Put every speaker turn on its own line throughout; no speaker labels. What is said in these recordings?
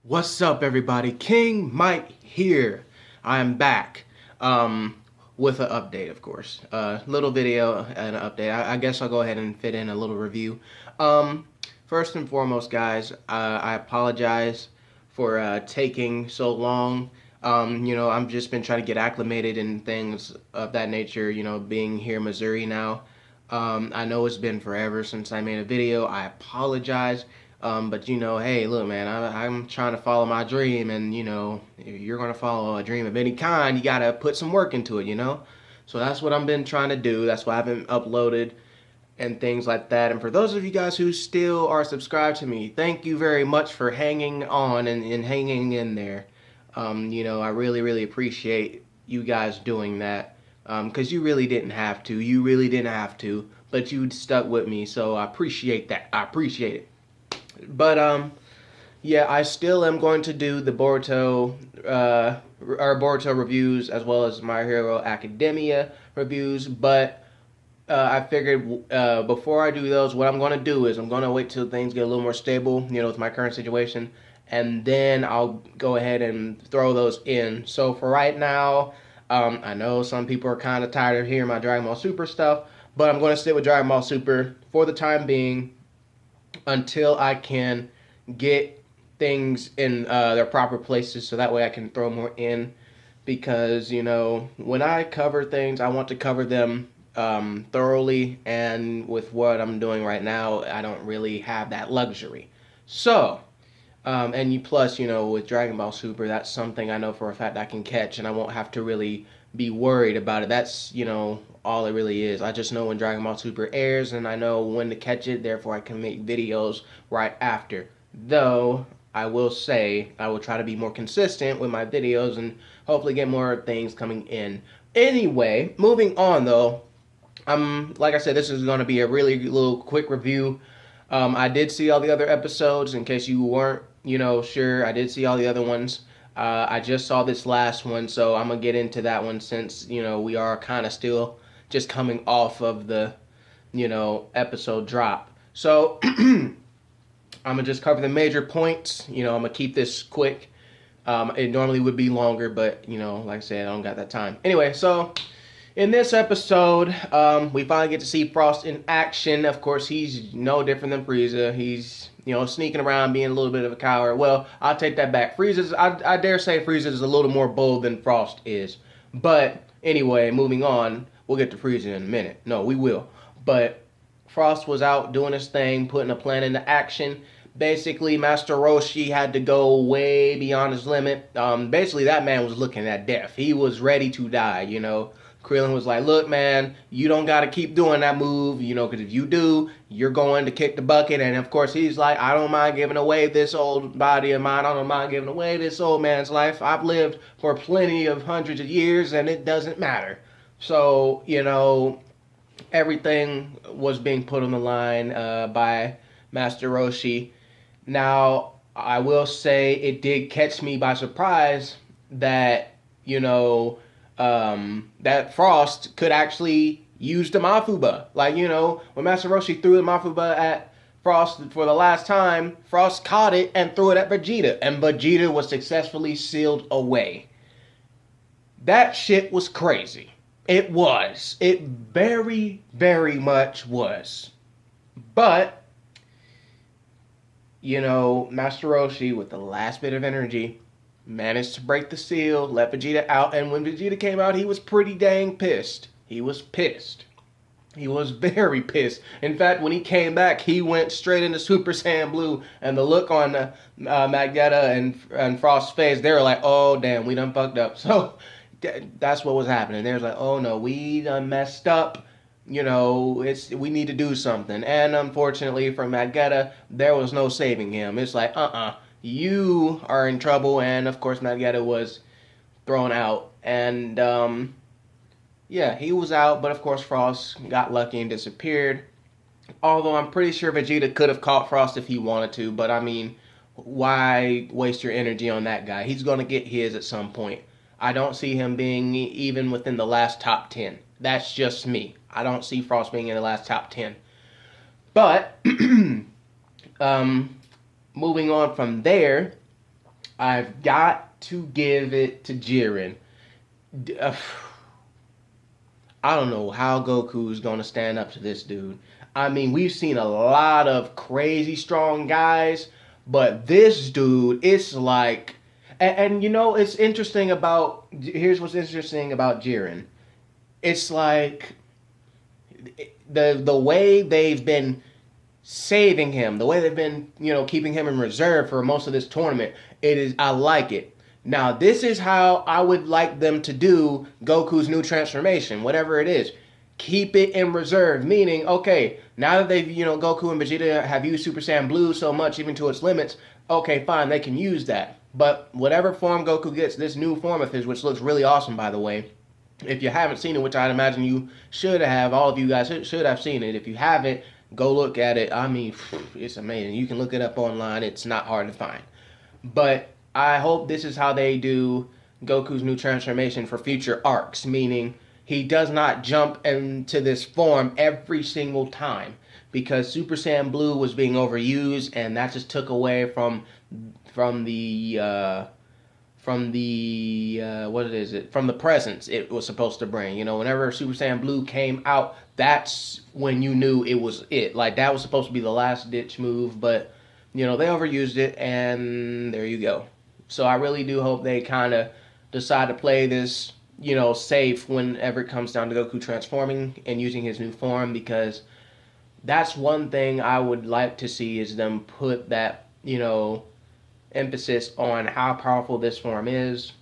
What's up, everybody? King Mike here. I am back with an update, of course. Little video and an update. I guess I'll go ahead and fit in a little review. First and foremost, guys, I apologize for taking so long. I've just been trying to get acclimated and things of that nature, being here in Missouri now. I know it's been forever since I made a video. I apologize. But hey, look, man, I'm trying to follow my dream, and if you're gonna follow a dream of any kind, you gotta put some work into it. So that's what I've been trying to do. That's why I haven't uploaded and things like that. And for those of you guys who still are subscribed to me, thank you very much for hanging on and hanging in there. I really, really appreciate you guys doing that. Because you really didn't have to. You really didn't have to, but you stuck with me, so I appreciate that. I appreciate it. But yeah, I still am going to do the Boruto reviews as well as My Hero Academia reviews. But I figured before I do those, what I'm going to do is I'm going to wait till things get a little more stable, with my current situation, and then I'll go ahead and throw those in. So for right now, I know some people are kind of tired of hearing my Dragon Ball Super stuff, but I'm going to stick with Dragon Ball Super for the time being, until I can get things in their proper places, so that way I can throw more in. Because when I cover things, I want to cover them thoroughly, and with what I'm doing right now, I don't really have that luxury. So plus, with Dragon Ball Super, that's something I know for a fact I can catch, and I won't have to really be worried about it. That's all it really is. I just know when Dragon Ball Super airs, and I know when to catch it, therefore I can make videos right after. Though, I will say, I will try to be more consistent with my videos and hopefully get more things coming in. Anyway, moving on though, like I said, this is going to be a really little quick review. I did see all the other episodes, in case you weren't, sure. I did see all the other ones. I just saw this last one, so I'm going to get into that one since, we are kind of still just coming off of the, episode drop. So I'm going to just cover the major points. I'm going to keep this quick. It normally would be longer, but, like I said, I don't got that time. Anyway, so in this episode, we finally get to see Frost in action. Of course, he's no different than Frieza. He's, sneaking around, being a little bit of a coward. Well, I'll take that back. I dare say Frieza is a little more bold than Frost is. But anyway, moving on. We'll get to Frieza in a minute. No, we will. But Frost was out doing his thing, putting a plan into action. Basically, Master Roshi had to go way beyond his limit. Basically, that man was looking at death. He was ready to die, Krillin was like, look, man, you don't got to keep doing that move, because if you do, you're going to kick the bucket. And, of course, he's like, I don't mind giving away this old body of mine. I don't mind giving away this old man's life. I've lived for plenty of hundreds of years, and it doesn't matter. So, everything was being put on the line by Master Roshi. Now, I will say it did catch me by surprise that, that Frost could actually use the Mafuba. Like, when Master Roshi threw the Mafuba at Frost for the last time, Frost caught it and threw it at Vegeta, and Vegeta was successfully sealed away. That shit was crazy. It was. It very, very much was. But, Master Roshi, with the last bit of energy, managed to break the seal, let Vegeta out, and when Vegeta came out, he was pretty dang pissed. He was pissed. He was very pissed. In fact, when he came back, he went straight into Super Saiyan Blue, and the look on Magetta and Frost's face, they were like, oh, damn, we done fucked up. So that's what was happening. They was like, oh, no, we done messed up. We need to do something. And unfortunately for Magetta, there was no saving him. It's like, you are in trouble. And of course, Magetta was thrown out. And yeah, he was out. But of course, Frost got lucky and disappeared. Although I'm pretty sure Vegeta could have caught Frost if he wanted to. But I mean, why waste your energy on that guy? He's going to get his at some point. I don't see him being even within the last top 10. That's just me. I don't see Frost being in the last top 10. But moving on from there, I've got to give it to Jiren. I don't know how Goku's gonna stand up to this dude. I mean, we've seen a lot of crazy strong guys, but this dude, it's like, and you know, it's interesting about. Here's what's interesting about Jiren. It's like the way they've been saving him, the way they've been, keeping him in reserve for most of this tournament. I like it. Now, this is how I would like them to do Goku's new transformation, whatever it is. Keep it in reserve, meaning, okay, now that they've, Goku and Vegeta have used Super Saiyan Blue so much, even to its limits, okay, fine, they can use that. But whatever form Goku gets, this new form of his, which looks really awesome, by the way, if you haven't seen it, which I'd imagine you should have, all of you guys should have seen it. If you haven't, go look at it. I mean, it's amazing. You can look it up online. It's not hard to find. But I hope this is how they do Goku's new transformation for future arcs, meaning he does not jump into this form every single time, because Super Saiyan Blue was being overused, and that just took away from the from the presence it was supposed to bring. Whenever Super Saiyan Blue came out, that's when you knew it was it. Like, that was supposed to be the last ditch move, but they overused it, and there you go. So I really do hope they kind of decide to play this, safe whenever it comes down to Goku transforming and using his new form, because that's one thing I would like to see, is them put that, emphasis on how powerful this form is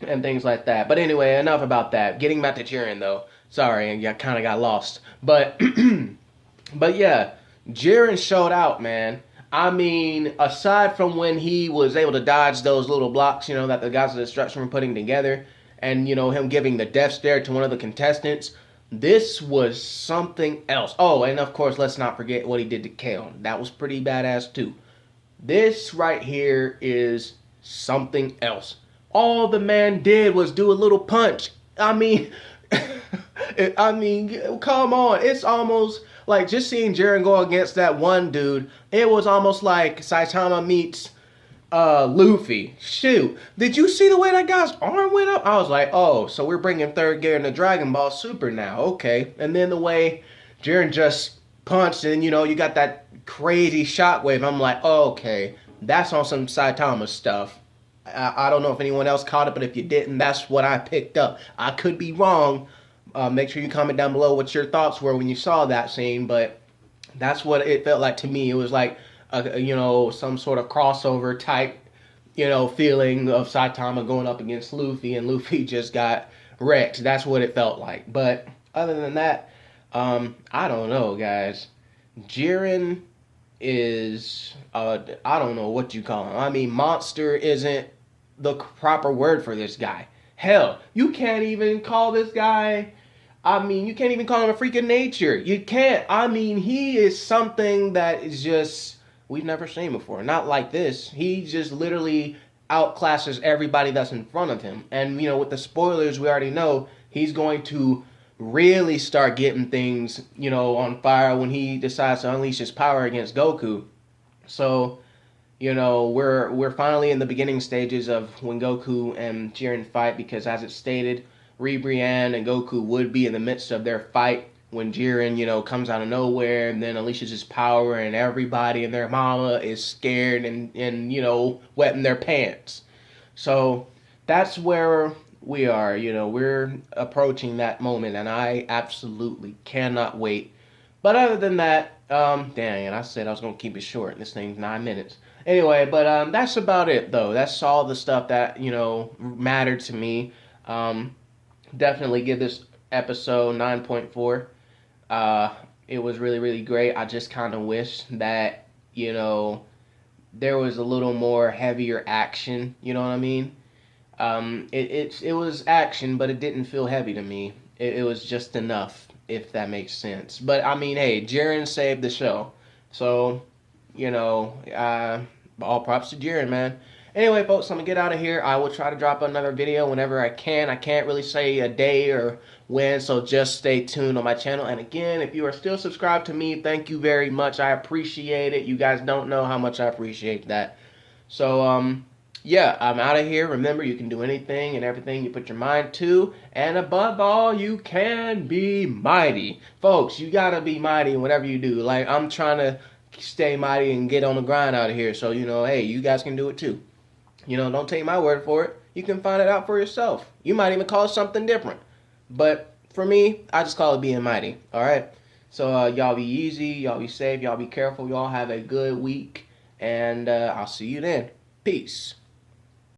and things like that. But anyway, enough about that. Getting back to Jiren, though. Sorry, I kind of got lost. But but yeah, Jiren showed out, man. I mean, aside from when he was able to dodge those little blocks, that the Gods of Destruction were putting together, and him giving the death stare to one of the contestants, this was something else. Oh, and of course, let's not forget what he did to Kaon. That was pretty badass too. This right here is something else. All the man did was do a little punch. I mean, come on. It's almost like, just seeing Jiren go against that one dude, it was almost like Saitama meets Luffy. Shoot. Did you see the way that guy's arm went up? I was like, oh, so we're bringing third gear into Dragon Ball Super now. Okay. And then the way Jiren just punched, and you got that crazy shockwave. I'm like, oh, okay, that's on some Saitama stuff. I don't know if anyone else caught it, but if you didn't, that's what I picked up. I could be wrong. Make sure you comment down below what your thoughts were when you saw that scene, but that's what it felt like to me. It was like, some sort of crossover type, feeling of Saitama going up against Luffy, and Luffy just got wrecked. That's what it felt like. But other than that, I don't know, guys. Jiren is, I don't know what you call him. I mean, monster isn't the proper word for this guy. Hell, you can't even call this guy, you can't even call him a freak of nature. You can't. I mean, he is something that is just, we've never seen before. Not like this. He just literally outclasses everybody that's in front of him. And, with the spoilers, we already know he's going to really start getting things, on fire when he decides to unleash his power against Goku. So, we're finally in the beginning stages of when Goku and Jiren fight, because as it's stated, Ribrianne and Goku would be in the midst of their fight when Jiren, comes out of nowhere and then unleashes his power, and everybody and their mama is scared and wetting their pants. So that's where we are. We're approaching that moment, and I absolutely cannot wait. But other than that, dang it, I said I was going to keep it short. This thing's 9 minutes. Anyway, but that's about it, though. That's all the stuff that, mattered to me. Definitely give this episode 9.4. It was really, really great. I just kind of wish that, there was a little more heavier action. You know what I mean? It was action, but it didn't feel heavy to me. It was just enough, if that makes sense. But I mean, hey, Jiren saved the show, so all props to Jiren, man. Anyway, folks, I'm gonna get out of here. I will try to drop another video whenever I can. I can't really say a day or when, so just stay tuned on my channel. And again, if you are still subscribed to me, thank you very much. I appreciate it. You guys don't know how much I appreciate that. So Yeah, I'm out of here. Remember, you can do anything and everything you put your mind to, and above all, you can be mighty. Folks, you gotta be mighty in whatever you do. Like, I'm trying to stay mighty and get on the grind out of here, so, hey, you guys can do it too. Don't take my word for it. You can find it out for yourself. You might even call it something different. But for me, I just call it being mighty. All right? So, y'all be easy, y'all be safe, y'all be careful, y'all have a good week, and I'll see you then. Peace.